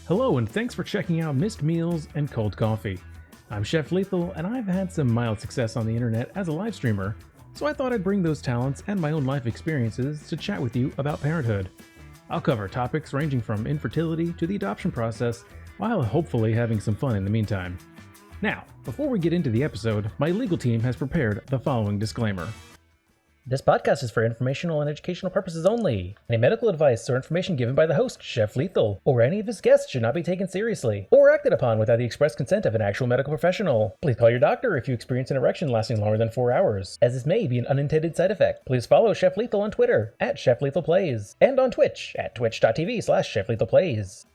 Hello, and thanks for checking out Missed Meals and Cold Coffee. I'm Chef Lethal, and I've had some mild success on the internet as a live streamer, so I thought I'd bring those talents and my own life experiences to chat with you about parenthood. I'll cover topics ranging from infertility to the adoption process, while hopefully having some fun in the meantime. Now, before we get into the episode, my legal team has prepared the following disclaimer. This podcast is for informational and educational purposes only. Any medical advice or information given by the host, Chef Lethal, or any of his guests should not be taken seriously or acted upon without the express consent of an actual medical professional. Please call your doctor if you experience an erection lasting longer than 4 hours, as this may be an unintended side effect. Please follow Chef Lethal on Twitter at Chef Lethal Plays and on Twitch at twitch.tv/Chef Lethal Plays.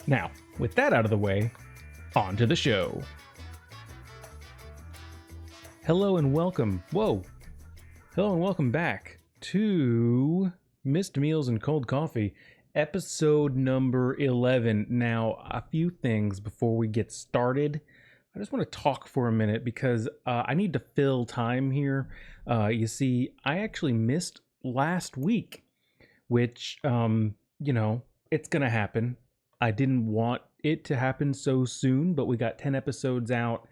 Now, with that out of the way, on to the show. Hello and welcome back to Missed Meals and Cold Coffee, episode number 11. Now, a few things before we get started. I just want to talk for a minute because I need to fill time here. You see, I actually missed last week, which, it's going to happen. I didn't want it to happen so soon, but we got 10 episodes out,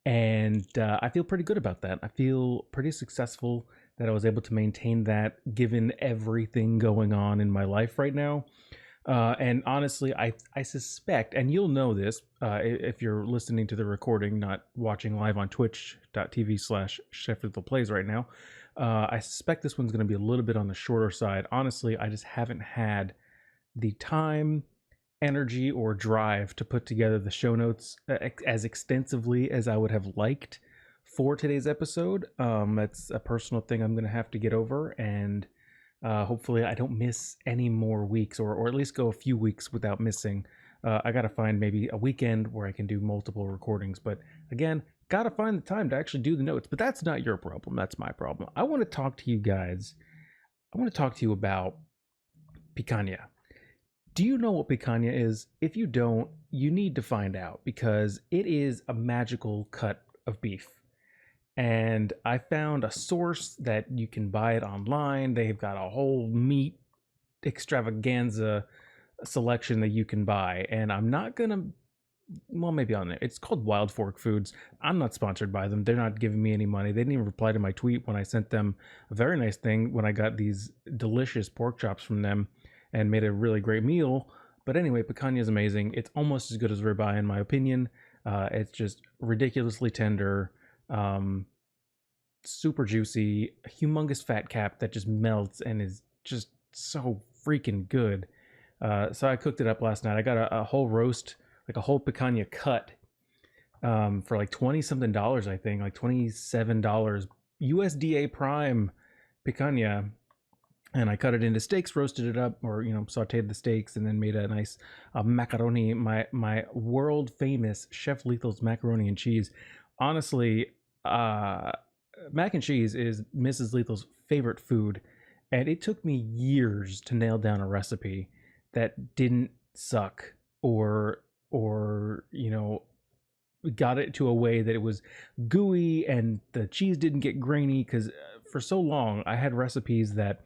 and I feel pretty good about that. I feel pretty successful that I was able to maintain that given everything going on in my life right now. And honestly, I suspect, and you'll know this if you're listening to the recording, not watching live on twitch.tv/Chef Lethal Plays right now, I suspect this one's going to be a little bit on the shorter side. Honestly, I just haven't had the time, energy, or drive to put together the show notes as extensively as I would have liked for today's episode. That's a personal thing I'm going to have to get over, and hopefully I don't miss any more weeks, or at least go a few weeks without missing. I got to find maybe a weekend where I can do multiple recordings, but again, got to find the time to actually do the notes. But that's not your problem, that's my problem. I want to talk to you guys. I want to talk to you about picanha. Do you know what picanha is? If you don't, you need to find out, because it is a magical cut of beef. And I found a source that you can buy it online. They've got a whole meat extravaganza selection that you can buy. And I'm not going to, well, maybe on there. It's called Wild Fork Foods. I'm not sponsored by them. They're not giving me any money. They didn't even reply to my tweet when I sent them a very nice thing when I got these delicious pork chops from them and made a really great meal. But anyway, picanha is amazing. It's almost as good as ribeye in my opinion. It's just ridiculously tender. Super juicy, humongous fat cap that just melts and is just so freaking good. So I cooked it up last night. I got a whole roast, like a whole picanha cut, for like $20 something, I think, like $27 USDA Prime picanha. And I cut it into steaks, roasted it up, or sauteed the steaks, and then made a nice macaroni, my world famous Chef Lethal's macaroni and cheese. Honestly, mac and cheese is Mrs. Lethal's favorite food, and it took me years to nail down a recipe that didn't suck or got it to a way that it was gooey and the cheese didn't get grainy, because for so long I had recipes that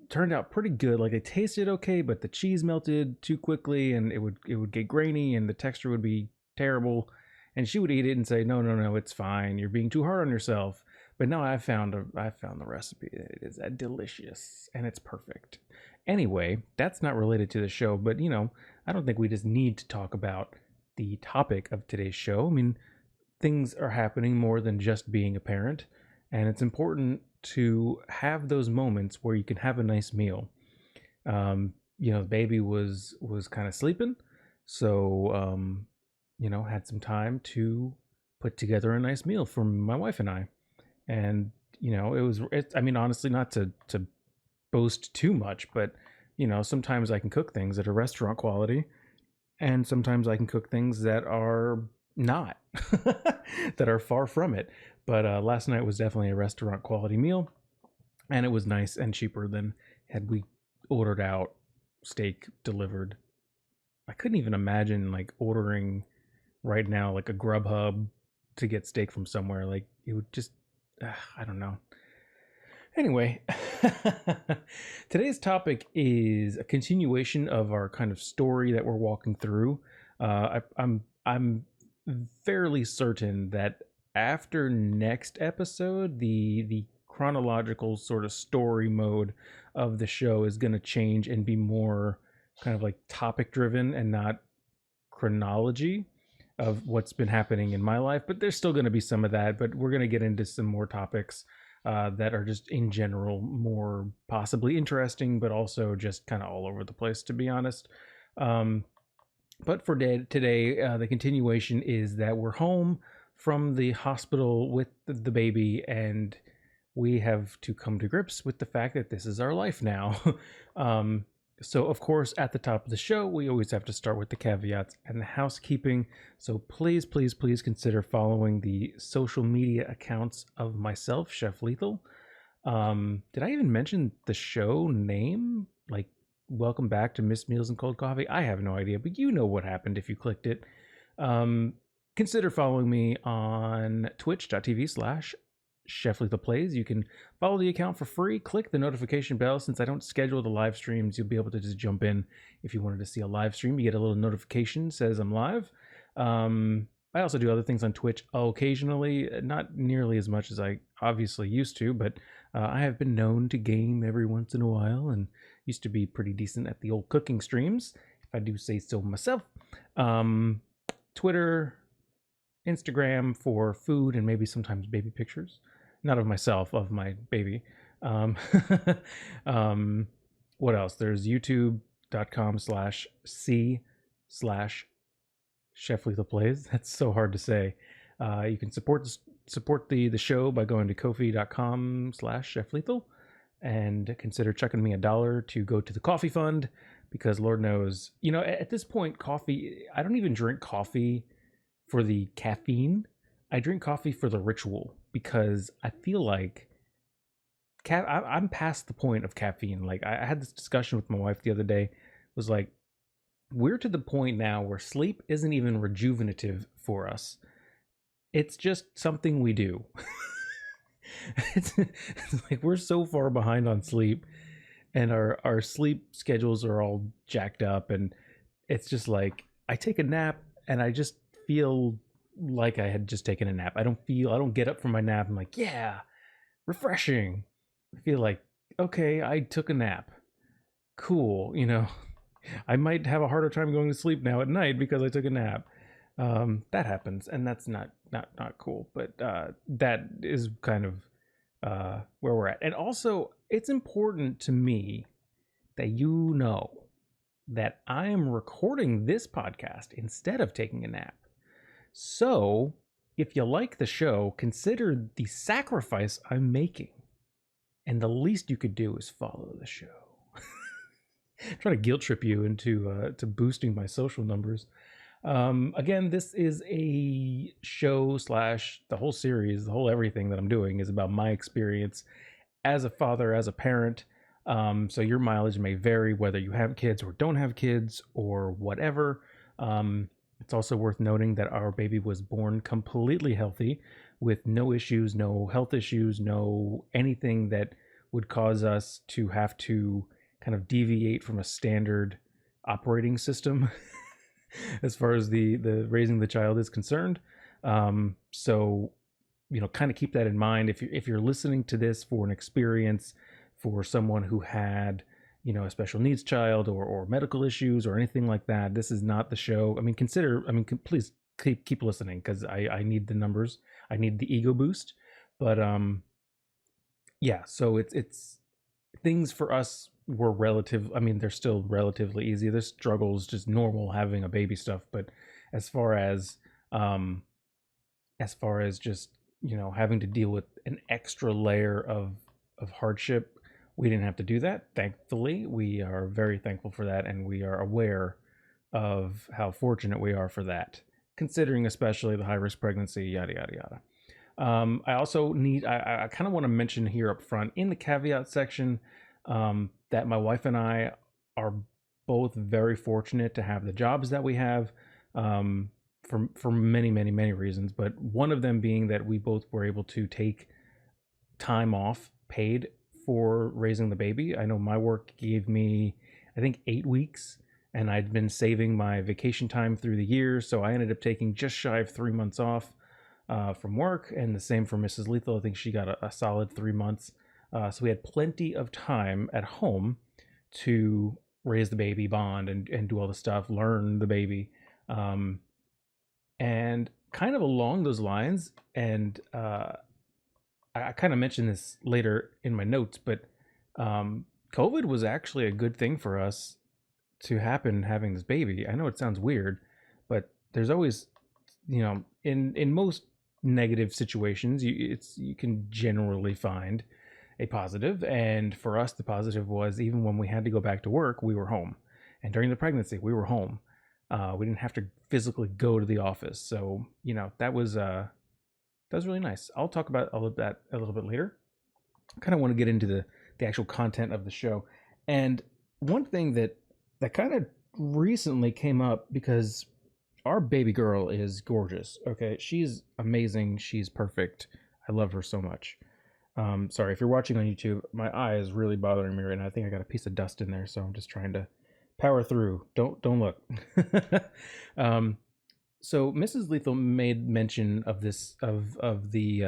turned out pretty good. Like, they tasted okay, but the cheese melted too quickly and it would get grainy and the texture would be terrible. And she would eat it and say, no, it's fine. You're being too hard on yourself. But now I found the recipe. It is delicious and it's perfect. Anyway, that's not related to the show, but I don't think we just need to talk about the topic of today's show. I mean, things are happening more than just being a parent, and it's important to have those moments where you can have a nice meal. The baby was kind of sleeping, so had some time to put together a nice meal for my wife and I. And, honestly, not to boast too much, but, sometimes I can cook things that are restaurant quality, and sometimes I can cook things that are not, that are far from it. But last night was definitely a restaurant quality meal, and it was nice and cheaper than had we ordered out steak delivered. I couldn't even imagine ordering right now a Grubhub to get steak from somewhere. It would just I don't know. Anyway, Today's topic is a continuation of our kind of story that we're walking through. I'm fairly certain that after next episode, the chronological sort of story mode of the show is going to change and be more kind of like topic driven and not chronology of what's been happening in my life. But there's still going to be some of that. But we're going to get into some more topics that are just in general more possibly interesting, but also just kind of all over the place, to be honest. But for today, the continuation is that we're home from the hospital with the baby, and we have to come to grips with the fact that this is our life now. So, of course, at the top of the show, we always have to start with the caveats and the housekeeping. So please, please, please consider following the social media accounts of myself, Chef Lethal. Did I even mention the show name? Like, welcome back to Missed Meals and Cold Coffee? I have no idea, but you know what happened if you clicked it. Consider following me on twitch.tv/Chef Lethal Plays. You can follow the account for free. Click the notification bell. Since I don't schedule the live streams, you'll be able to just jump in if you wanted to see a live stream. You get a little notification says I'm live. I also do other things on Twitch occasionally, not nearly as much as I obviously used to, but I have been known to game every once in a while and used to be pretty decent at the old cooking streams, if I do say so myself. Twitter, Instagram for food and maybe sometimes baby pictures. Not of myself, of my baby. What else? There's youtube.com/c/Chef Lethal Plays. That's so hard to say. You can support the show by going to ko-fi.com/Chef Lethal and consider chucking me $1 to go to the coffee fund, because Lord knows, at this point, coffee, I don't even drink coffee for the caffeine. I drink coffee for the ritual, because I feel like I'm past the point of caffeine. Like, I had this discussion with my wife the other day. It was like, we're to the point now where sleep isn't even rejuvenative for us. It's just something we do. it's like we're so far behind on sleep, and our sleep schedules are all jacked up, and it's just like I take a nap and I just feel like I had just taken a nap. I don't get up from my nap. I'm like, yeah, refreshing. I feel like, okay, I took a nap. Cool. I might have a harder time going to sleep now at night because I took a nap. That happens, and that's not cool. But that is kind of where we're at. And also, it's important to me that you know that I am recording this podcast instead of taking a nap. So, if you like the show, consider the sacrifice I'm making. And the least you could do is follow the show. Try to guilt trip you into to boosting my social numbers. Again, this is a show / the whole series, the whole everything that I'm doing is about my experience as a father, as a parent. So your mileage may vary whether you have kids or don't have kids or whatever. It's also worth noting that our baby was born completely healthy with no issues, no health issues, no anything that would cause us to have to kind of deviate from a standard operating system as far as the raising the child is concerned. So, kind of keep that in mind. If you're listening to this for an experience for someone who had, a special needs child or medical issues or anything like that, this is not the show. Please keep listening, because I need the numbers. I need the ego boost. But yeah, so it's things for us were they're still relatively easy. The struggle's just normal having a baby stuff. But as far as just, having to deal with an extra layer of hardship, we didn't have to do that. Thankfully, we are very thankful for that, and we are aware of how fortunate we are for that, considering especially the high-risk pregnancy, yada, yada, yada. I also I kind of want to mention here up front in the caveat section that my wife and I are both very fortunate to have the jobs that we have, for many, many, many reasons, but one of them being that we both were able to take time off paid for raising the baby. I know my work gave me, I think, 8 weeks, and I'd been saving my vacation time through the year, so I ended up taking just shy of 3 months off from work, and the same for Mrs. Lethal. I think she got a solid 3 months. So we had plenty of time at home to raise the baby, bond, and do all the stuff, learn the baby. And kind of along those lines, and I kind of mentioned this later in my notes, but COVID was actually a good thing for us to happen having this baby. I know it sounds weird, but there's always, in most negative situations, you can generally find a positive. And for us, the positive was even when we had to go back to work, we were home. And during the pregnancy, we were home. We didn't have to physically go to the office. So, that was really nice. I'll talk about all of that a little bit later. I kind of want to get into the actual content of the show. And one thing that kind of recently came up, because our baby girl is gorgeous. Okay, she's amazing. She's perfect. I love her so much. Sorry, if you're watching on YouTube, my eye is really bothering me right now. I think I got a piece of dust in there, so I'm just trying to power through. Don't look. So Mrs. Lethal made mention of this, of the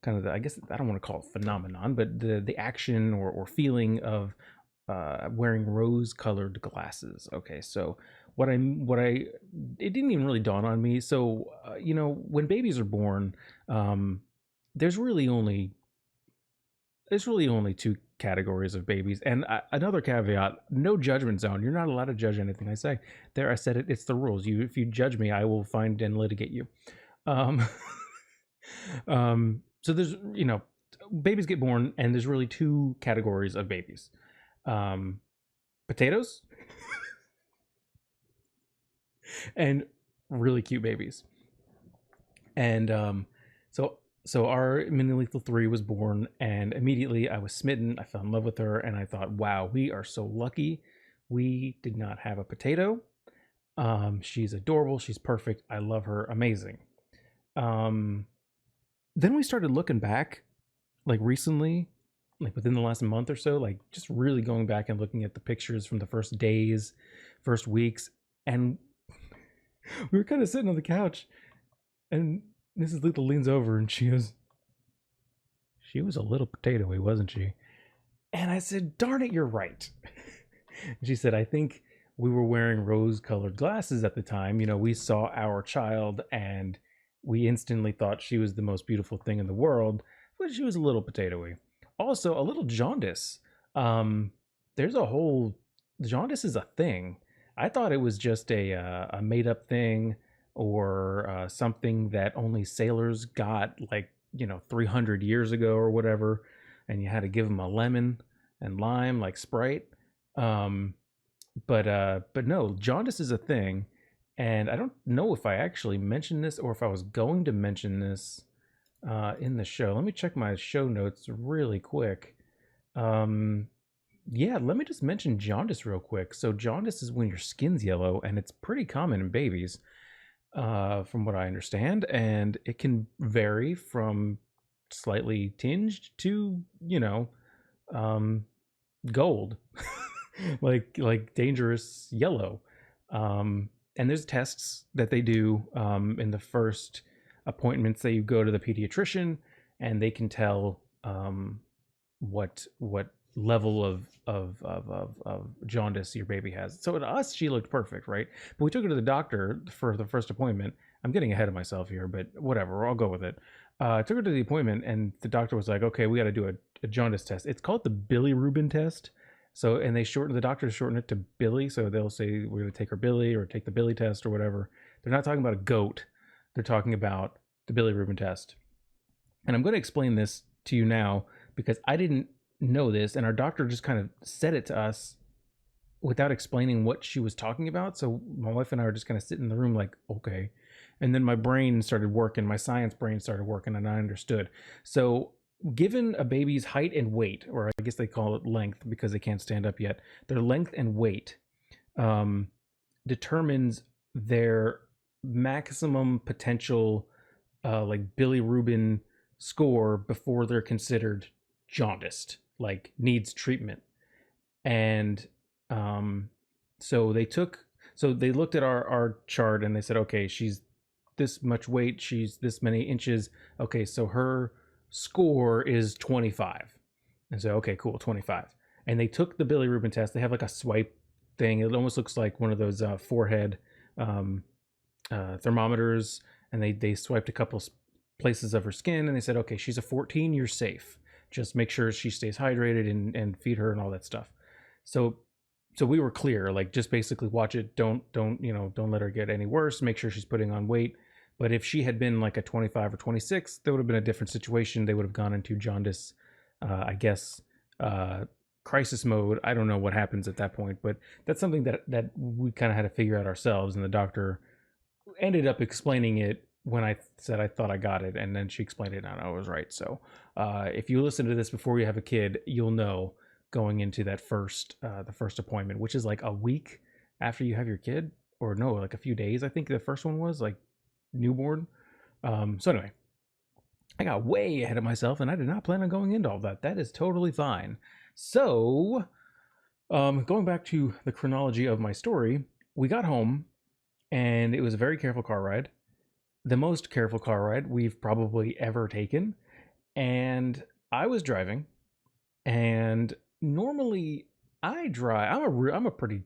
kind of the, I guess I don't want to call it phenomenon, but the action or feeling of wearing rose-colored glasses. Okay, so it didn't even really dawn on me. So when babies are born, there's really only two categories of babies. And another caveat, no judgment zone. You're not allowed to judge anything I say. There, I said it. It's the rules. If you judge me, I will find and litigate you. So there's, babies get born, and there's really two categories of babies. Potatoes and really cute babies. And so our mini lethal 3 was born, and immediately I was smitten. I fell in love with her, and I thought, wow, we are so lucky we did not have a potato. She's adorable. She's perfect. I love her. Amazing. Then we started looking back, like recently, like within the last month or so, like just really going back and looking at the pictures from the first days, first weeks. And we were kind of sitting on the couch, and Mrs. Lethal leans over and she goes, "She was a little potatoey, wasn't she?" And I said, "Darn it, you're right." And she said, "I think we were wearing rose-colored glasses at the time. We saw our child and we instantly thought she was the most beautiful thing in the world, but she was a little potatoey. Also, a little jaundice. There's a whole jaundice is a thing. I thought it was just a made-up thing, or something that only sailors got, like 300 years ago or whatever, and you had to give them a lemon and lime like Sprite. But no, jaundice is a thing, and I don't know if I actually mentioned this or if I was going to mention this in the show. Let me check my show notes really quick. Yeah, let me just mention jaundice real quick. So jaundice is when your skin's yellow, and it's pretty common in babies, from what I understand, and it can vary from slightly tinged to gold, like dangerous yellow. And there's tests that they do in the first appointments that you go to the pediatrician, and they can tell what level of jaundice your baby has. So to us, she looked perfect, right? But we took her to the doctor for the first appointment. I'm getting ahead of myself here, but whatever, I'll go with it. I took her to the appointment, and the doctor was like, "Okay, we got to do a jaundice test." It's called the Bilirubin Test. So, and the doctors shorten it to Billy. So they'll say, "We're going to take her Billy," or "take the Billy test," or whatever. They're not talking about a goat. They're talking about the Bilirubin Test. And I'm going to explain this to you now because I didn't know this, and our doctor just kind of said it to us without explaining what she was talking about. So my wife and I were just kind of sitting in the room like, okay. And then my brain started working, my science brain started working, and I understood. So given a baby's height and weight, or I guess they call it length because they can't stand up yet, their length and weight determines their maximum potential like bilirubin score before they're considered jaundiced. like needs treatment. And so they looked at our chart and they said, okay, she's this much weight, she's this many inches. Okay, so her score is 25. And so, okay, cool, 25. And they took the bilirubin test. They have like a swipe thing. It almost looks like one of those forehead um, thermometers. And they swiped a couple places of her skin and they said, okay, she's a 14, you're safe. Just make sure she stays hydrated and feed her and all that stuff. So we were clear, like just basically watch it. Don't let her get any worse. Make sure she's putting on weight. But if she had been like a 25 or 26, that would have been a different situation. They would have gone into jaundice, I guess, crisis mode. I don't know what happens at that point, but that's something that we kind of had to figure out ourselves. And the doctor ended up explaining it when I said I thought I got it, and then she explained it and I was right. So if you listen to this before you have a kid, you'll know going into that the first appointment, which is like a week after you have your kid, or no, like a few days. I think the first one was like newborn. So anyway, I got way ahead of myself and I did not plan on going into all that. That is totally fine. So going back to the chronology of my story, we got home and it was a very careful car ride. The most careful car ride we've probably ever taken. And I was driving, and normally I drive. I'm a pretty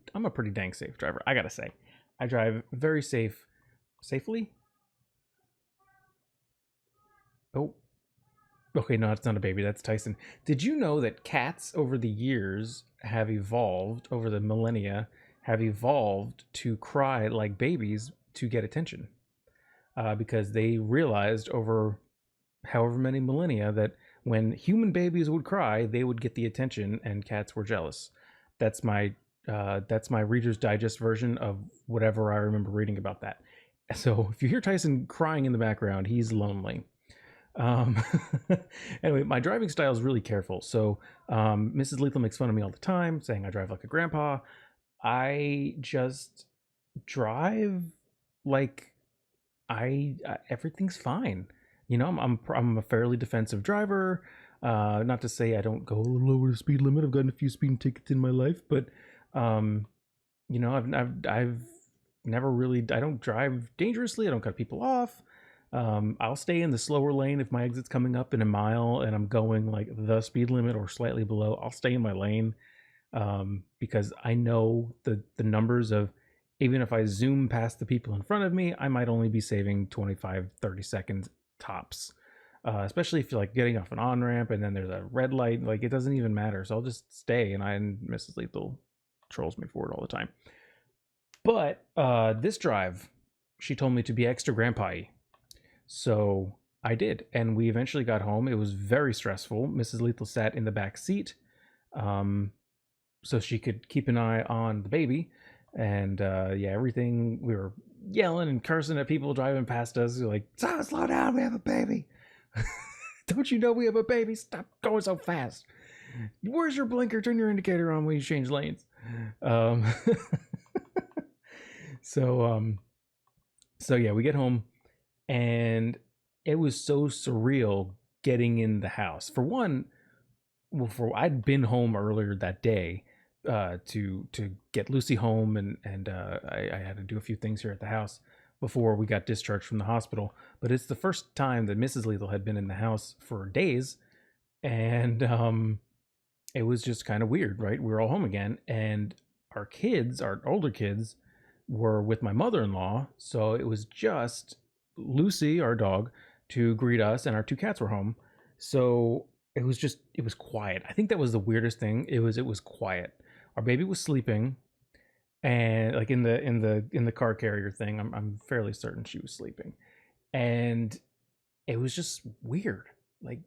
dang safe driver. I gotta say, I drive very safely. Oh, okay, no, it's not a baby. That's Tyson. Did you know that cats over the years have evolved, over the millennia, have evolved to cry like babies to get attention? Because they realized over however many millennia that when human babies would cry, they would get the attention, and cats were jealous. That's my Reader's Digest version of whatever I remember reading about that. So if you hear Tyson crying in the background, he's lonely. Um, anyway, my driving style is really careful. So Mrs. Lethal makes fun of me all the time, saying I drive like a grandpa. I just drive like everything's fine. I'm a fairly defensive driver. Not to say I don't go a little over the speed limit. I've gotten a few speeding tickets in my life, but I've never really. I don't drive dangerously. I don't cut people off. I'll stay in the slower lane if my exit's coming up in a mile and I'm going like the speed limit or slightly below. I'll stay in my lane because I know the numbers of, even if I zoom past the people in front of me, I might only be saving 25, 30 seconds tops. Especially if you're like getting off an on-ramp and then there's a red light, like it doesn't even matter. So I'll just stay, and Mrs. Lethal trolls me for it all the time. But this drive, she told me to be extra grandpa-y. So I did, and we eventually got home. It was very stressful. Mrs. Lethal sat in the back seat so she could keep an eye on the baby. And everything, we were yelling and cursing at people driving past us. We're like, slow down, we have a baby. Don't you know we have a baby? Stop going so fast. Where's your blinker? Turn your indicator on when you change lanes. So we get home, and it was so surreal getting in the house. For one, I'd been home earlier that day to get Lucy home, and I had to do a few things here at the house before we got discharged from the hospital. But it's the first time that Mrs. Lethal had been in the house for days, and it was just kind of weird, right? We were all home again, and our older kids, were with my mother-in-law, so it was just Lucy, our dog, to greet us, and our two cats were home. So it was quiet. I think that was the weirdest thing. It was quiet. Our baby was sleeping, and like in the car carrier thing, I'm fairly certain she was sleeping, and it was just weird. Like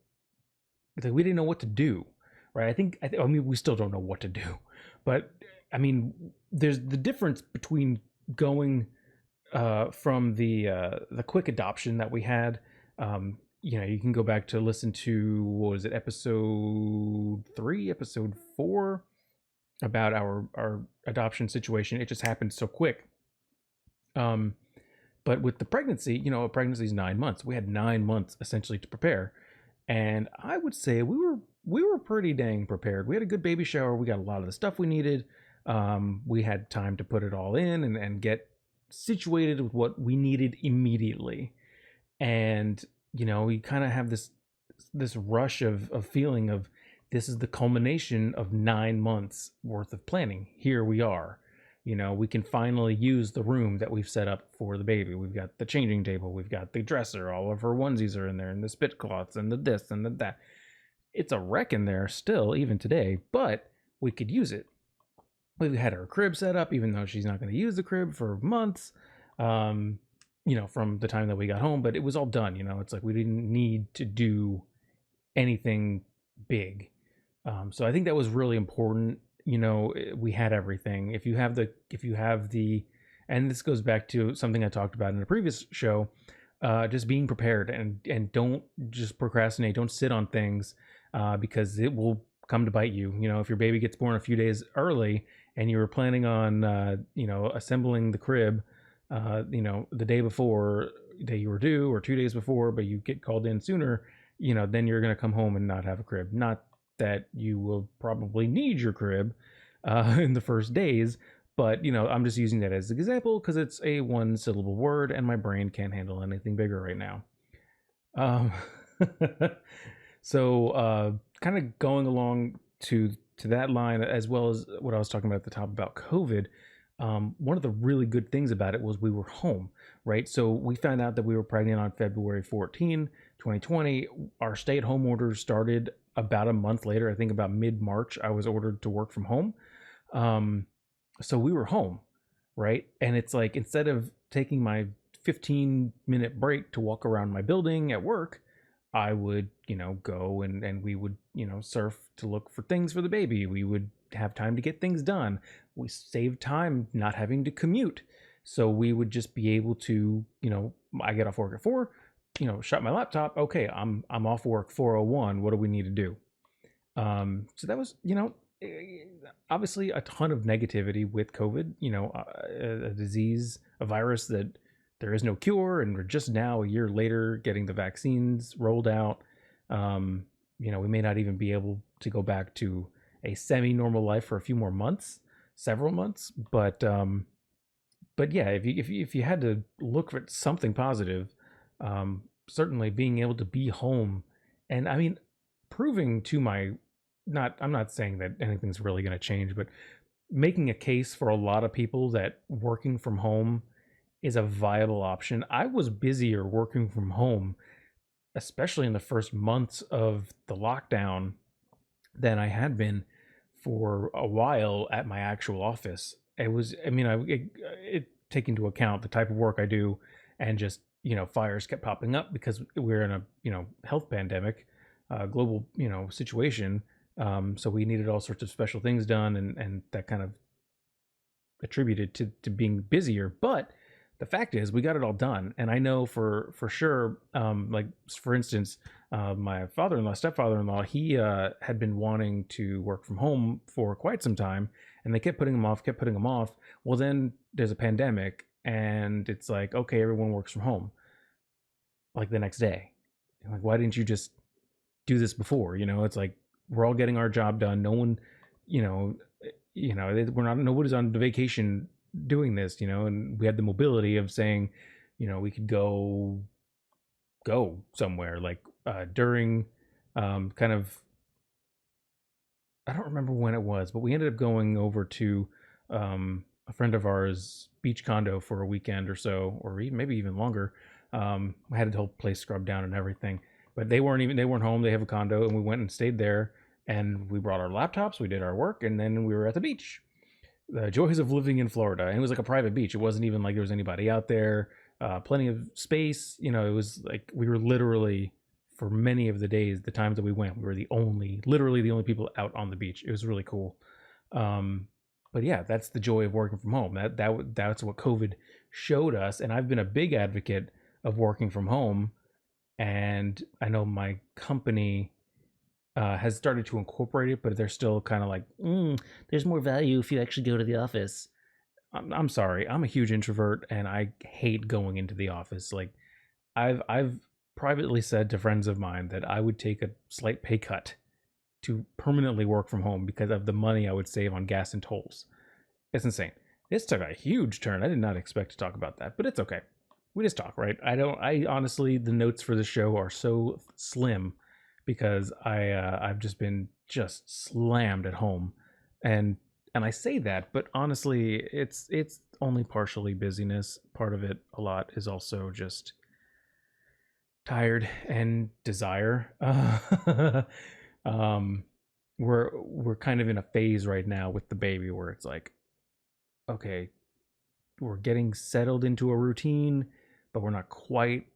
we didn't know what to do, right? I mean, we still don't know what to do, but I mean, there's the difference between going from the quick adoption that we had. You can go back to listen to, what was it, episode 3, episode 4, about our adoption situation. It just happened so quick. But with the pregnancy, a pregnancy is 9 months. We had 9 months essentially to prepare, and I would say we were we were pretty dang prepared. We had a good baby shower. We got a lot of the stuff we needed. We had time to put it all in and get situated with what we needed immediately. And we kind of have this rush of feeling of, this is the culmination of 9 months worth of planning. Here we are. We can finally use the room that we've set up for the baby. We've got the changing table, we've got the dresser, all of her onesies are in there, and the spit cloths, and the this and the that. It's a wreck in there still, even today, but we could use it. We had her crib set up, even though she's not going to use the crib for months, from the time that we got home, but it was all done. It's like we didn't need to do anything big. So I think that was really important. We had everything. If you have the, and this goes back to something I talked about in a previous show, just being prepared and don't just procrastinate. Don't sit on things, because it will come to bite you. If your baby gets born a few days early and you were planning on, assembling the crib, the day before that you were due, or 2 days before, but you get called in sooner, then you're going to come home and not have a crib. Not that you will probably need your crib in the first days, but I'm just using that as an example because it's a one-syllable word and my brain can't handle anything bigger right now. So kind of going along to that line, as well as what I was talking about at the top about COVID, one of the really good things about it was we were home, right? So we found out that we were pregnant on February 14, 2020. Our stay-at-home orders started about a month later. I think about mid-March, I was ordered to work from home. So we were home, right? And it's like, instead of taking my 15-minute break to walk around my building at work, I would, go and we would, surf to look for things for the baby. We would have time to get things done. We saved time not having to commute. So we would just be able to, I get off work at 4, shut my laptop. Okay, I'm off work 4:01. What do we need to do? So that was, obviously a ton of negativity with COVID, a disease, a virus that there is no cure, and we're just now a year later getting the vaccines rolled out. We may not even be able to go back to a semi-normal life for a few more months, several months, but yeah, if you had to look for something positive, certainly being able to be home, and I mean, proving to I'm not saying that anything's really going to change, but making a case for a lot of people that working from home is a viable option. I was busier working from home, especially in the first months of the lockdown, than I had been for a while at my actual office. It was, it take into account the type of work I do, and just, fires kept popping up because we're in a, health pandemic, global, situation. So we needed all sorts of special things done, and that kind of attributed to being busier. But the fact is, we got it all done. And I know for sure, like, for instance, my stepfather-in-law, he had been wanting to work from home for quite some time, and they kept putting him off. Well, then there's a pandemic, and it's like, okay, everyone works from home, like, the next day. Like, why didn't you just do this before? It's like, we're all getting our job done. No one, nobody's on vacation doing this, and we had the mobility of saying, we could go somewhere, like, during, kind of, I don't remember when it was, but we ended up going over to, a friend of ours' beach condo for a weekend or so, or maybe even longer. I had the whole place scrubbed down and everything, but they weren't home. They have a condo, and we went and stayed there, and we brought our laptops, we did our work, and then we were at the beach. The joys of living in Florida. And it was like a private beach. It wasn't even like there was anybody out there, plenty of space. It was like, we were literally, for many of the days, the times that we went, we were literally the only people out on the beach. It was really cool. But yeah, that's the joy of working from home. That's what COVID showed us. And I've been a big advocate of working from home. And I know my company has started to incorporate it, but they're still kind of like, there's more value if you actually go to the office. I'm sorry, I'm a huge introvert, and I hate going into the office. Like, I've privately said to friends of mine that I would take a slight pay cut to permanently work from home because of the money I would save on gas and tolls. It's insane. This took a huge turn. I did not expect to talk about that, but it's okay. We just talk, right? I honestly, the notes for the show are so slim because I've just been slammed at home, and I say that, but honestly, it's only partially busyness. Part of it, a lot, is also just tired and desire. um, we're kind of in a phase right now with the baby where it's like, okay, we're getting settled into a routine, but we're not quite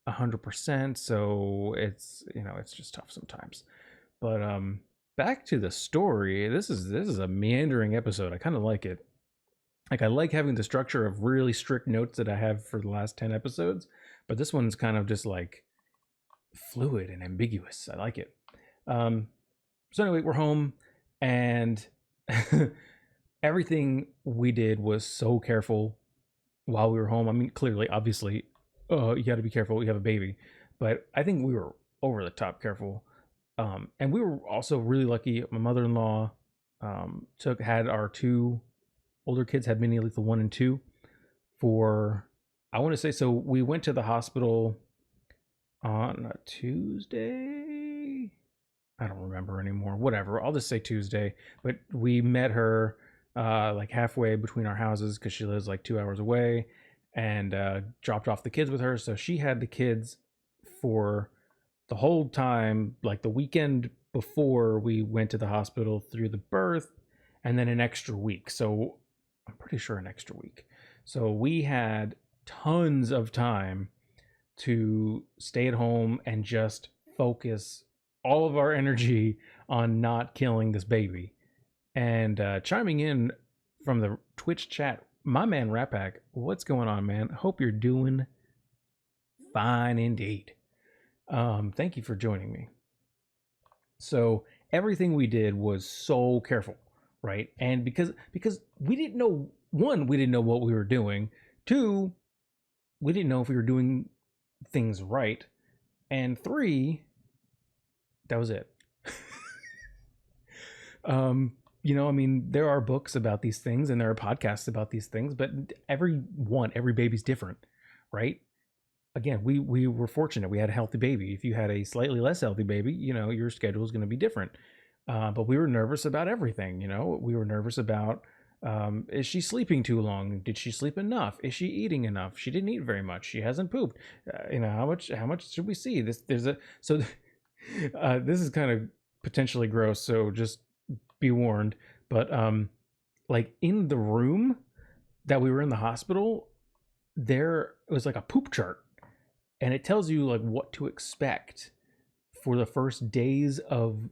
100%. So it's just tough sometimes. But back to the story. This is a meandering episode. I kind of like it. Like, I like having the structure of really strict notes that I have for the last 10 episodes, but this one's kind of just like fluid and ambiguous. I like it. So anyway, we're home, and everything we did was so careful while we were home. I mean, clearly, obviously, you got to be careful. You have a baby, but I think we were over the top careful. And we were also really lucky. My mother-in-law had our two older kids, had mini lethal 1 and 2 for, I want to say, so we went to the hospital on a Tuesday. I don't remember anymore. Whatever. I'll just say Tuesday. But we met her like halfway between our houses because she lives like 2 hours away, and dropped off the kids with her. So she had the kids for the whole time, like the weekend before we went to the hospital through the birth, and then an extra week. So I'm pretty sure an extra week. So we had tons of time to stay at home and just focus all of our energy on not killing this baby. And chiming in from the Twitch chat, my man Rapak, what's going on, man? Hope you're doing fine indeed. Thank you for joining me. So everything we did was so careful, right? And because we didn't know, one, we didn't know what we were doing. Two, we didn't know if we were doing things right. And three, that was it. I mean, there are books about these things and there are podcasts about these things, but every baby's different, right? Again, we were fortunate. We had a healthy baby. If you had a slightly less healthy baby, your schedule is going to be different. But we were nervous about everything. We were nervous about, is she sleeping too long? Did she sleep enough? Is she eating enough? She didn't eat very much. She hasn't pooped. How much should we see? This is kind of potentially gross. So just be warned. But like in the room that we were in the hospital, there was like a poop chart. And it tells you like what to expect for the first days of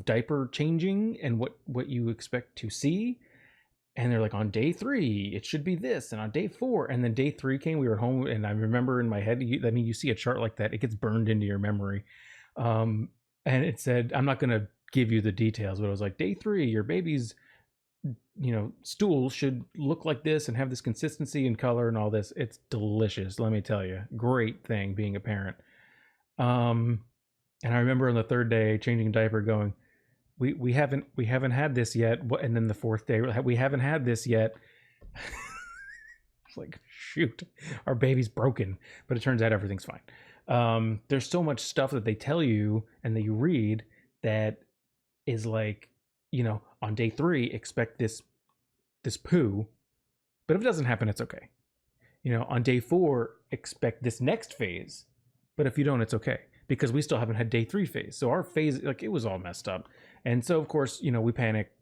diaper changing and what you expect to see. And they're like, on day 3, it should be this. And on day 4, and then day 3 came, we were home. And I remember in my head, you see a chart like that, it gets burned into your memory. And it said, I'm not going to give you the details, but it was like, day 3, your baby's stool should look like this and have this consistency and color and all this. It's delicious, let me tell you. Great thing being a parent. And I remember on the 3rd day changing a diaper going, we haven't had this yet. And then the 4th day, we haven't had this yet. It's like, shoot, our baby's broken. But it turns out everything's fine. There's so much stuff that they tell you and that you read that is like, on day 3, expect this poo, but if it doesn't happen, it's okay. On day 4, expect this next phase, but if you don't, it's okay, because we still haven't had day 3 phase. So our phase, like, it was all messed up. And so of course, we panicked,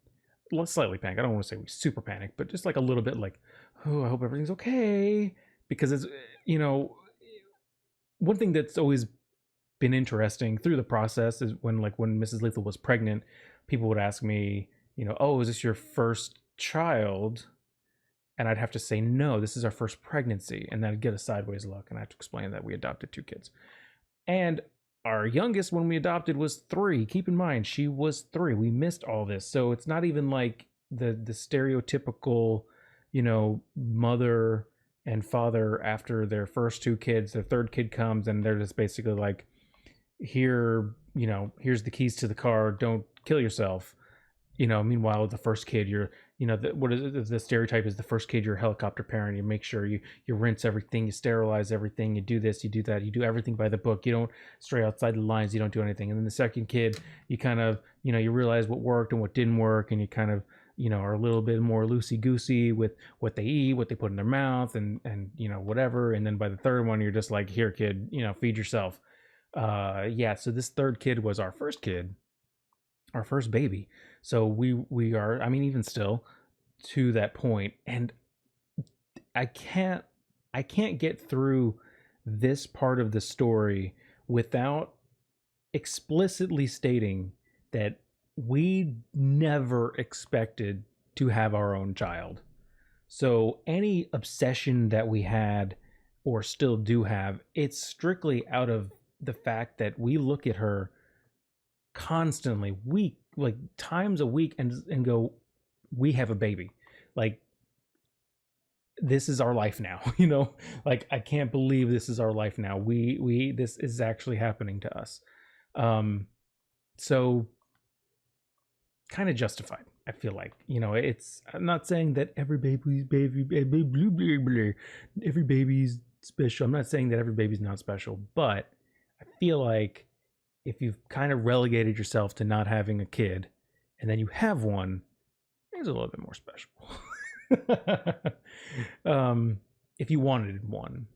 slightly panicked. I don't want to say we super panicked, but just like a little bit like, oh, I hope everything's okay. Because it's, one thing that's always been interesting through the process is when Mrs. Lethal was pregnant, people would ask me, oh, is this your first child? And I'd have to say, no, this is our first pregnancy. And then I'd get a sideways look, and I have to explain that we adopted 2 kids. And our youngest, when we adopted, was 3. Keep in mind, she was 3. We missed all this. So it's not even like the stereotypical, mother and father after their first 2 kids, their 3rd kid comes and they're just basically like, here, here's the keys to the car. Don't kill yourself. Meanwhile, the first kid, you're, what is it? The stereotype is the first kid, you're a helicopter parent. You make sure you rinse everything, you sterilize everything, you do this, you do that, you do everything by the book. You don't stray outside the lines, you don't do anything. And then the second kid, you kind of, you realize what worked and what didn't work, and you kind of, are a little bit more loosey goosey with what they eat, what they put in their mouth, and whatever. And then by the third one, you're just like, here, kid, feed yourself. So this third kid was our first kid, our first baby. So we are, even still to that point, and I can't get through this part of the story without explicitly stating that we never expected to have our own child. So any obsession that we had or still do have, it's strictly out of the fact that we look at her constantly, like times a week, and go, we have a baby. Like, this is our life now. Like, I can't believe this is our life now. We this is actually happening to us. So kind of justified, I feel like. I'm not saying that every baby's special. I'm not saying that every baby's not special, but I feel like if you've kind of relegated yourself to not having a kid, and then you have one, it's a little bit more special. If you wanted one,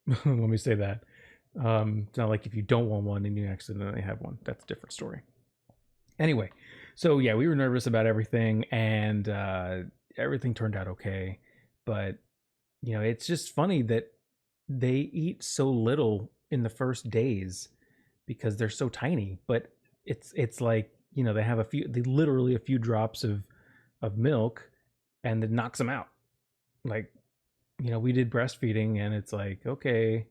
let me say that. It's not like if you don't want one and you accidentally have one. That's a different story. Anyway, so yeah, we were nervous about everything, and everything turned out okay. But it's just funny that they eat so little in the first days because they're so tiny. But it's like, they have literally a few drops of milk, and it knocks them out. Like, we did breastfeeding, and it's like, okay,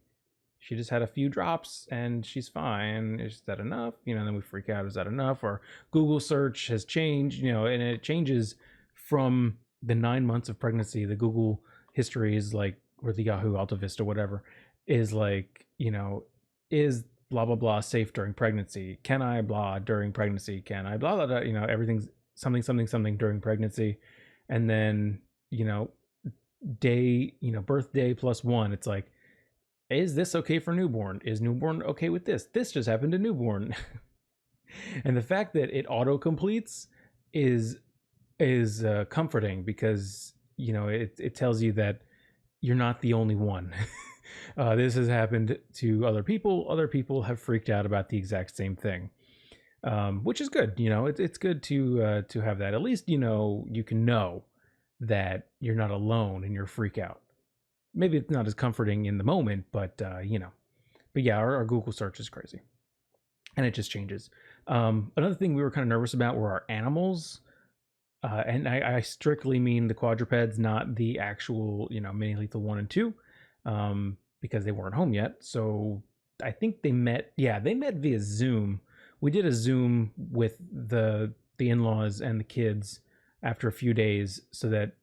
she just had a few drops and she's fine. Is that enough? Then we freak out. Is that enough? Or Google search has changed, and it changes from the 9 months of pregnancy. The Google history is like, or the Yahoo AltaVista, whatever, is like, is blah, blah, blah safe during pregnancy? Can I blah during pregnancy? Can I blah, blah, blah? Everything's something, something, something during pregnancy. And then, day, birthday +1, it's like, is this okay for newborn? Is newborn okay with this? This just happened to newborn. And the fact that it auto completes is comforting, because it tells you that you're not the only one. This has happened to other people. Other people have freaked out about the exact same thing, which is good. It's good to have that. At least you can know that you're not alone in your freak out. Maybe it's not as comforting in the moment, but But yeah, our Google search is crazy, and it just changes. Another thing we were kind of nervous about were our animals. And I strictly mean the quadrupeds, not the actual, mini lethal 1 and 2, because they weren't home yet. So I think they met via Zoom. We did a Zoom with the in-laws and the kids after a few days, so that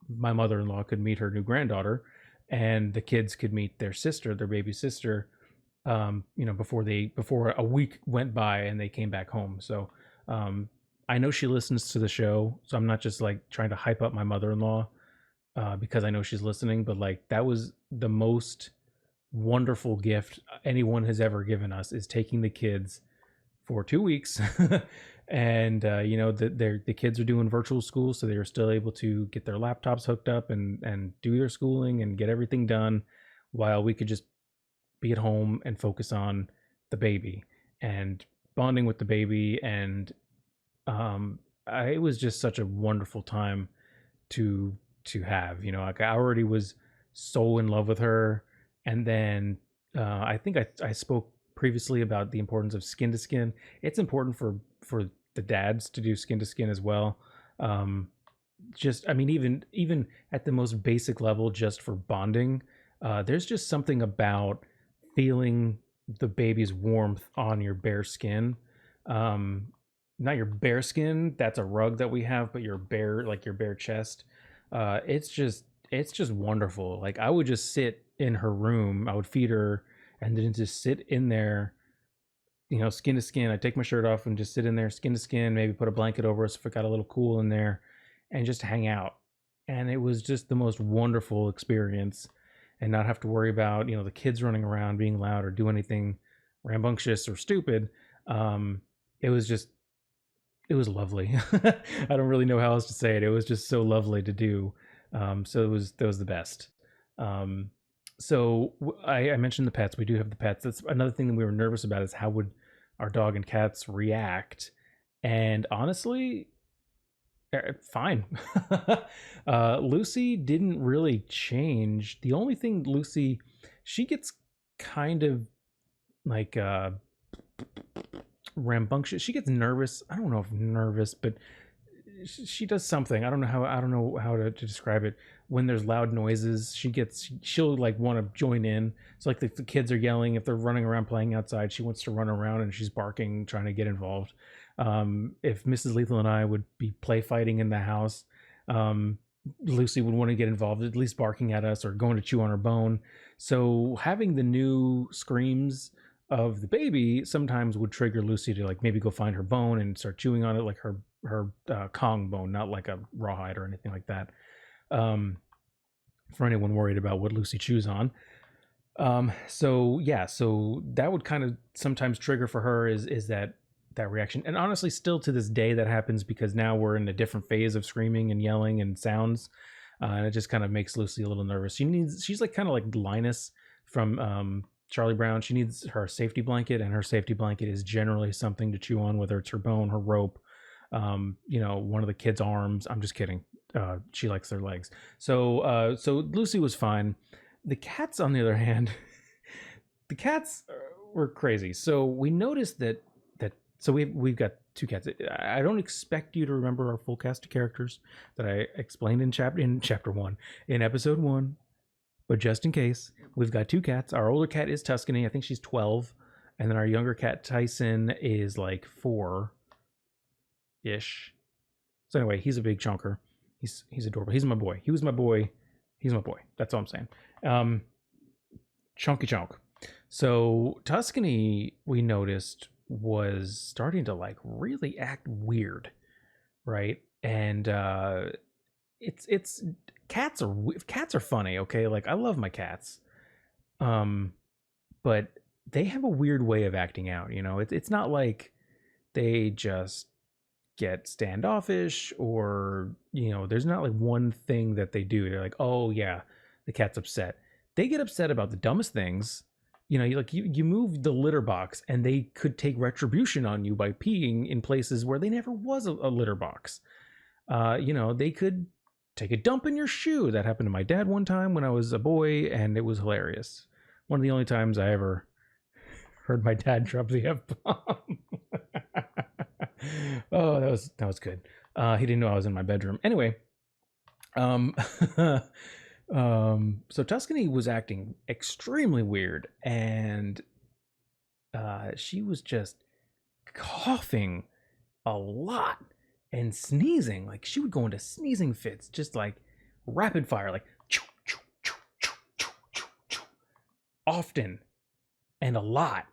my mother-in-law could meet her new granddaughter, and the kids could meet their sister, their baby sister, before a week went by and they came back home. So I know she listens to the show, so I'm not just like trying to hype up my mother-in-law because I know she's listening, but like, that was the most wonderful gift anyone has ever given us, is taking the kids for 2 weeks. And the kids are doing virtual school, so they were still able to get their laptops hooked up and do their schooling and get everything done, while we could just be at home and focus on the baby and bonding with the baby. And it was just such a wonderful time to have. Like, I already was so in love with her, and then I think I spoke previously about the importance of skin to skin. It's important for the dads to do skin to skin as well. Even at the most basic level, just for bonding, there's just something about feeling the baby's warmth on your bare skin. Not your bare skin, that's a rug that we have, but your bare chest. It's just wonderful. Like, I would just sit in her room, I would feed her, and then just sit in there skin to skin. I take my shirt off and just sit in there, skin to skin, maybe put a blanket over us if it got a little cool in there, and just hang out. And it was just the most wonderful experience, and not have to worry about the kids running around being loud or do anything rambunctious or stupid. It was just it was lovely. I don't really know how else to say it. It was just so lovely to do. So that was the best. I mentioned the pets. We do have the pets. That's another thing that we were nervous about, is how would our dog and cats react. And honestly, fine. Lucy didn't really change. The only thing she gets kind of like rambunctious. She gets nervous. I don't know if nervous, but she does something. I don't know how to describe it. When there's loud noises, she'll like want to join in. So like if the kids are yelling, if they're running around playing outside, she wants to run around and she's barking, trying to get involved. If Mrs. Lethal and I would be play fighting in the house, Lucy would want to get involved, at least barking at us or going to chew on her bone. So having the new screams of the baby sometimes would trigger Lucy to like maybe go find her bone and start chewing on it, like her Kong bone, not like a rawhide or anything like that. For anyone worried about what Lucy chews on. So that would kind of sometimes trigger for her is that reaction. And honestly, still to this day that happens, because now we're in a different phase of screaming and yelling and sounds. And it just kind of makes Lucy a little nervous. She's like kind of like Linus from Charlie Brown. She needs her safety blanket, and her safety blanket is generally something to chew on, whether it's her bone, her rope, one of the kids' arms. I'm just kidding. She likes their legs. So Lucy was fine. The cats, on the other hand, the cats were crazy. So we noticed that so we've got two cats. I don't expect you to remember our full cast of characters that I explained in chapter 1, in episode 1. But just in case, we've got two cats. Our older cat is Tuscany. I think she's 12. And then our younger cat, Tyson, is like 4-ish. So anyway, he's a big chunker. He's adorable. He's my boy. He was my boy. He's my boy. That's all I'm saying. Chunky chunk. So Tuscany, we noticed, was starting to like really act weird, right? And it's cats are funny, okay? Like I love my cats, but they have a weird way of acting out. It's not like they just get standoffish, or there's not like one thing that they do. They're like, oh yeah, the cat's upset. They get upset about the dumbest things. You move the litter box and they could take retribution on you by peeing in places where they never was a litter box. They could take a dump in your shoe. That happened to my dad one time when I was a boy, and it was hilarious. One of the only times I ever heard my dad drop the F-bomb. Oh, that was good. He didn't know I was in my bedroom. Anyway, so Tuscany was acting extremely weird, and she was just coughing a lot and sneezing. Like she would go into sneezing fits, just like rapid fire, like choo, choo, choo, choo, choo, choo, choo, often and a lot.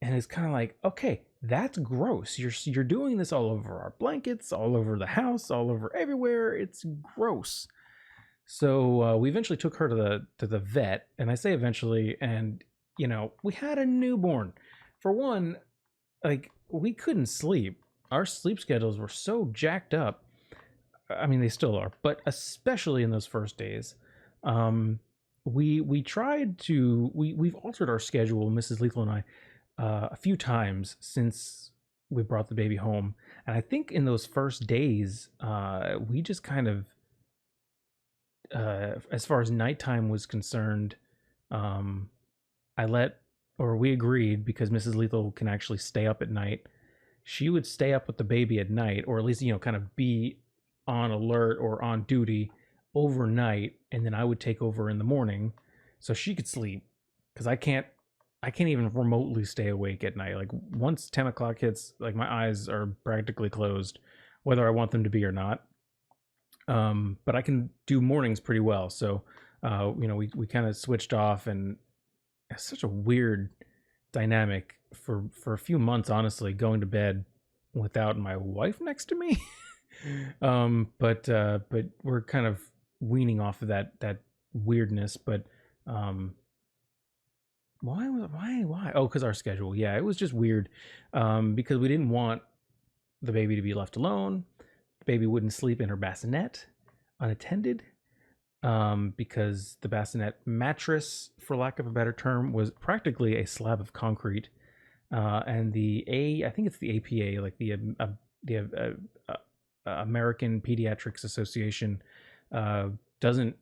And it's kind of like, okay, that's gross. You're doing this all over our blankets, all over the house, all over everywhere. It's gross. So we eventually took her to the vet, and I say eventually, and we had a newborn. For one, like we couldn't sleep. Our sleep schedules were so jacked up. I mean, they still are, but especially in those first days. We've altered our schedule, Mrs. Lethal and I, a few times since we brought the baby home, and I think in those first days, we just kind of, as far as nighttime was concerned, we agreed, because Mrs. Lethal can actually stay up at night. She would stay up with the baby at night, or at least, kind of be on alert or on duty overnight. And then I would take over in the morning so she could sleep. Cause I can't even remotely stay awake at night. Like once 10 o'clock hits, like my eyes are practically closed, whether I want them to be or not. But I can do mornings pretty well. So, we kind of switched off, and it's such a weird dynamic for a few months, honestly, going to bed without my wife next to me. But we're kind of weaning off of that weirdness. But um, why? Oh, because our schedule. Yeah, it was just weird. Because we didn't want the baby to be left alone. The baby wouldn't sleep in her bassinet unattended. Because the bassinet mattress, for lack of a better term, was practically a slab of concrete. And I think it's the APA, like American Pediatrics Association, doesn't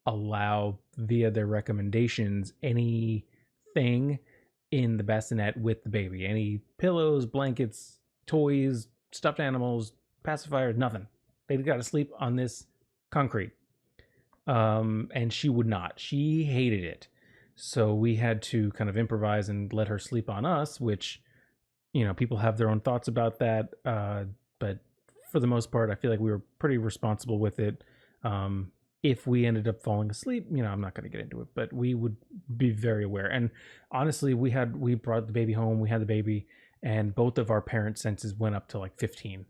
allow via their recommendations anything in the bassinet with the baby. Any pillows, blankets, toys, stuffed animals, pacifiers, nothing. They've got to sleep on this concrete. And she would not. She hated it. So we had to kind of improvise and let her sleep on us, which, people have their own thoughts about that. But for the most part, I feel like we were pretty responsible with it. If we ended up falling asleep, I'm not going to get into it, but we would be very aware. And honestly, we brought the baby home, we had the baby, and both of our parents' senses went up to like 15.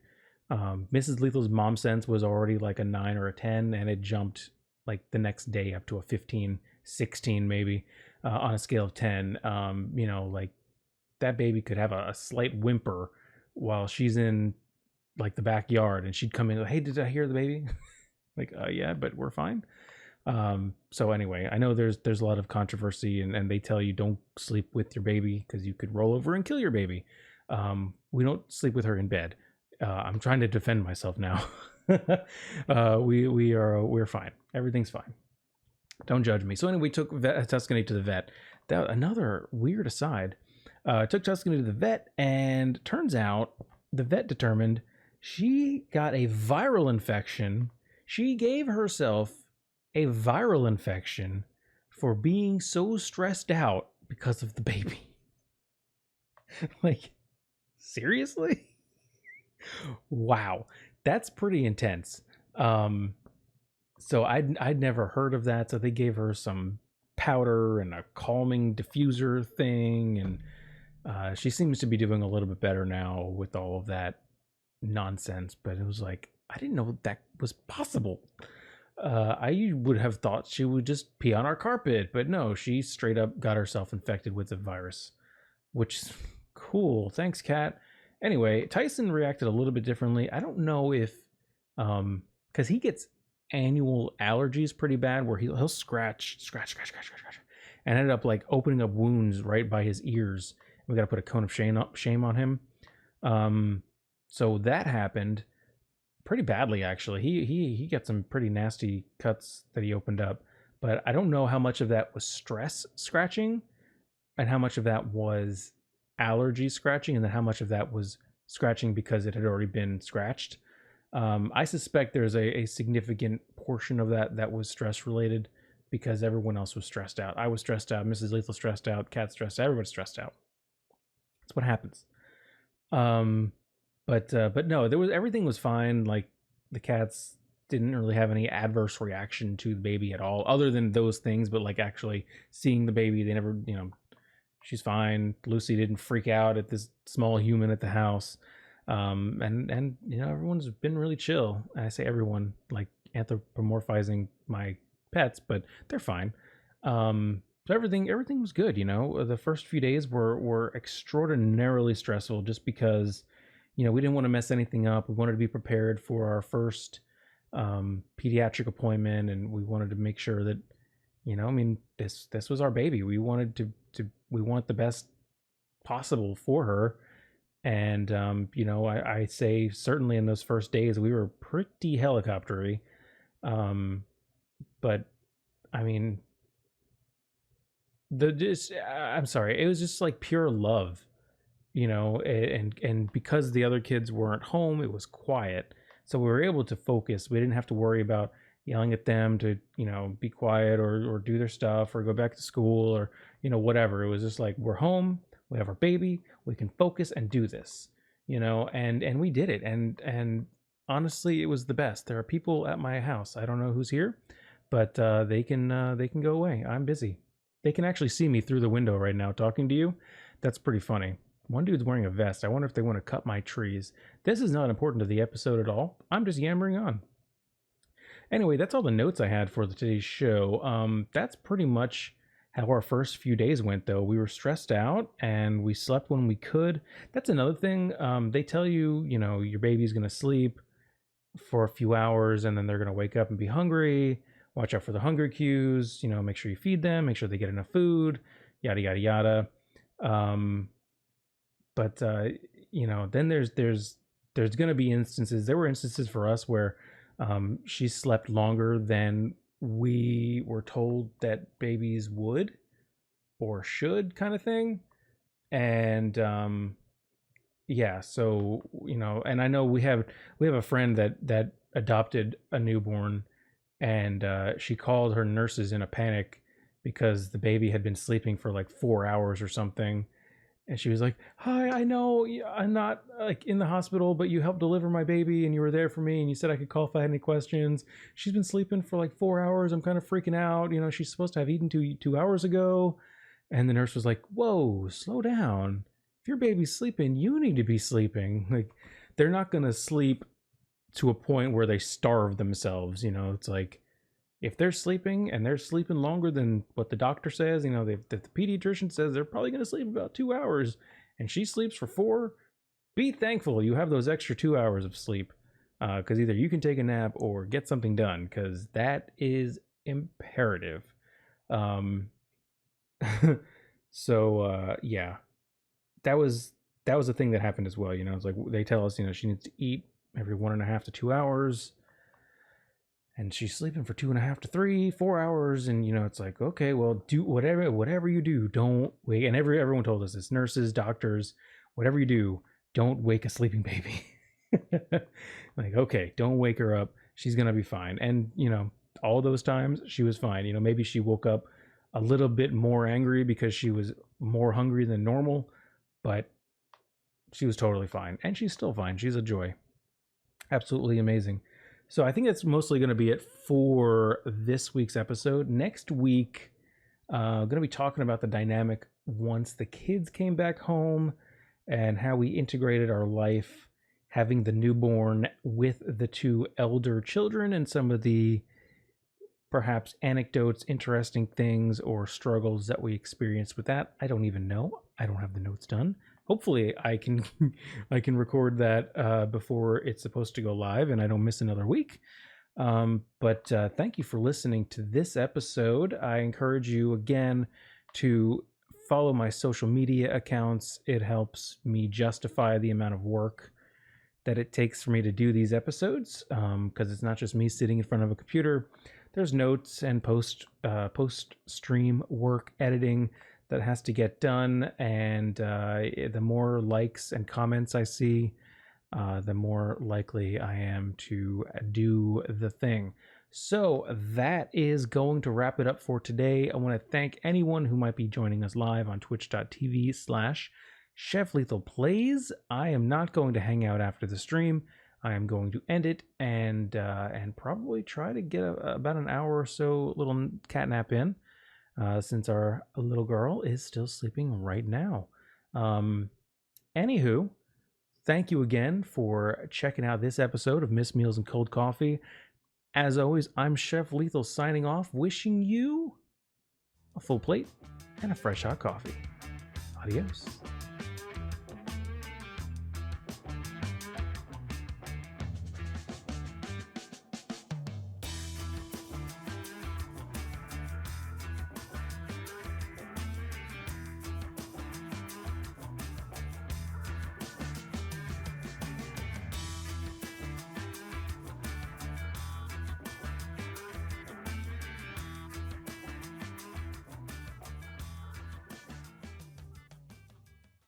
Mrs. Lethal's mom sense was already like a 9 or a 10, and it jumped like the next day up to a 15, 16 maybe, on a scale of 10. Like that baby could have a slight whimper while she's in like the backyard, and she'd come in, hey, did I hear the baby? Like, yeah, but we're fine. So anyway, I know there's a lot of controversy, and they tell you don't sleep with your baby because you could roll over and kill your baby. We don't sleep with her in bed. I'm trying to defend myself now. We're fine. Everything's fine. Don't judge me. So anyway, we took Tuscany to the vet. Another weird aside. Took Tuscany to the vet, and turns out the vet determined she got a viral infection. She gave herself a viral infection for being so stressed out because of the baby. Like, seriously? Wow, that's pretty intense. So I'd never heard of that. So they gave her some powder and a calming diffuser thing, and she seems to be doing a little bit better now with all of that nonsense. But it was like, I didn't know that was possible. I would have thought she would just pee on our carpet, but no, she straight up got herself infected with the virus, which is cool. Thanks, Kat. Anyway, Tyson reacted a little bit differently. I don't know if, because he gets annual allergies pretty bad, where he'll scratch, and ended up like opening up wounds right by his ears. We got to put a cone of shame on him. So that happened pretty badly, actually. He got some pretty nasty cuts that he opened up, but I don't know how much of that was stress scratching and how much of that was allergy scratching, and then how much of that was scratching because it had already been scratched. I suspect there's a significant portion of that was stress related, because everyone else was stressed out. I was stressed out, Mrs. Lethal stressed out, Kat stressed out, everybody's stressed out. That's what happens. But no, everything was fine. Like, the cats didn't really have any adverse reaction to the baby at all, other than those things. But like actually seeing the baby, they never, she's fine. Lucy didn't freak out at this small human at the house. And everyone's been really chill. And I say everyone, like anthropomorphizing my pets, but they're fine. So everything was good. The first few days were extraordinarily stressful, just because we didn't want to mess anything up. We wanted to be prepared for our first pediatric appointment, and we wanted to make sure that this was our baby. We wanted we want the best possible for her. And I say certainly in those first days we were pretty helicoptery. But I mean, I'm sorry, it was just like pure love, and because the other kids weren't home, it was quiet, so we were able to focus. We didn't have to worry about yelling at them to be quiet or do their stuff or go back to school or whatever. It was just like, we're home, we have our baby, we can focus and do this, and we did it. And honestly, it was the best. There are people at my house, I don't know who's here, but they can go away. I'm busy. They can actually see me through the window right now talking to you. That's pretty funny. One dude's wearing a vest. I wonder if they want to cut my trees. This is not important to the episode at all. I'm just yammering on. Anyway, that's all the notes I had for today's show. That's pretty much how our first few days went, though. We were stressed out and we slept when we could. That's another thing. They tell you, your baby's going to sleep for a few hours and then they're going to wake up and be hungry. Watch out for the hunger cues. Make sure you feed them, make sure they get enough food, yada, yada, yada. But then there's going to be instances. There were instances for us where she slept longer than we were told that babies would or should, kind of thing. And so and I know we have a friend that adopted a newborn, and she called her nurses in a panic because the baby had been sleeping for like 4 hours or something. And she was like, "Hi, I know I'm not like in the hospital, but you helped deliver my baby and you were there for me and you said I could call if I had any questions. She's been sleeping for like 4 hours. I'm kind of freaking out. She's supposed to have eaten 2 hours ago." And the nurse was like, "Whoa, slow down. If your baby's sleeping, you need to be sleeping." Like, they're not going to sleep to a point where they starve themselves. It's like, if they're sleeping and they're sleeping longer than what the doctor says, the pediatrician says they're probably going to sleep about 2 hours, and she sleeps for 4, be thankful you have those extra 2 hours of sleep, because either you can take a nap or get something done, because that is imperative. So that was a thing that happened as well. It's like they tell us, she needs to eat every 1.5 to 2 hours. And she's sleeping for 2.5 to 3, 4 hours, and it's like, okay, well, do whatever you do, don't wake. And everyone told us this: nurses, doctors, whatever you do, don't wake a sleeping baby. Like, okay, don't wake her up. She's gonna be fine. And all those times she was fine. Maybe she woke up a little bit more angry because she was more hungry than normal, but she was totally fine, and she's still fine. She's a joy. Absolutely amazing. So I think that's mostly going to be it for this week's episode. Next week, I'm going to be talking about the dynamic once the kids came back home and how we integrated our life, having the newborn with the 2 elder children, and some of the perhaps anecdotes, interesting things, or struggles that we experienced with that. I don't even know. I don't have the notes done. Hopefully I can record that before it's supposed to go live and I don't miss another week. But thank you for listening to this episode. I encourage you again to follow my social media accounts. It helps me justify the amount of work that it takes for me to do these episodes, because it's not just me sitting in front of a computer. There's notes and post stream work, editing that has to get done, and the more likes and comments I see, the more likely I am to do the thing. So that is going to wrap it up for today. I want to thank anyone who might be joining us live on twitch.tv/ChefLethalPlays. I am not going to hang out after the stream. I am going to end it and probably try to get about an hour or so little catnap in, since our little girl is still sleeping right now. Anywho, thank you again for checking out this episode of Missed Meals and Cold Coffee. As always, I'm Chef Lethal signing off, wishing you a full plate and a fresh hot coffee. Adios.